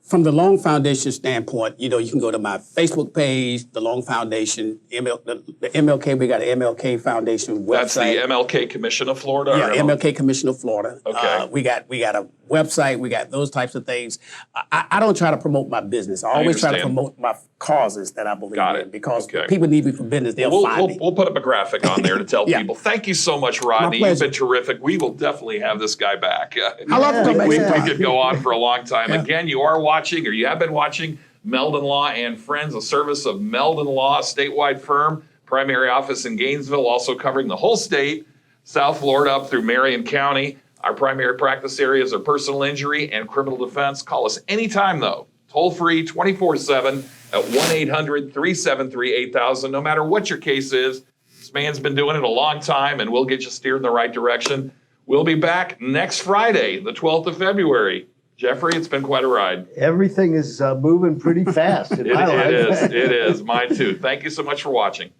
from the Long Foundation standpoint, you can go to my Facebook page, the Long Foundation, the MLK. We got an MLK Foundation website. That's the MLK Commission of Florida? Yeah, MLK Commission of Florida. Okay. We got a website. We got those types of things. I don't try to promote my business. I always try to promote my causes that I believe in, because people need me for business. They'll find me. We'll put up a graphic on there to tell people. Thank you so much, Rodney. You've been terrific. We will definitely have this guy back. I love to come back. We could go on for a long time. Again, you are watching, or you have been watching, Meldon Law and Friends, a service of Meldon Law, a statewide firm, primary office in Gainesville, also covering the whole state, South Florida up through Marion County. Our primary practice areas are personal injury and criminal defense. Call us anytime, though. Toll free 24/7 at 1-800-373-8000. No matter what your case is, this man's been doing it a long time, and we'll get you steered in the right direction. We'll be back next Friday, the 12th of February. Jeffrey, it's been quite a ride. Everything is moving pretty fast in my life. It is. Mine too. Thank you so much for watching.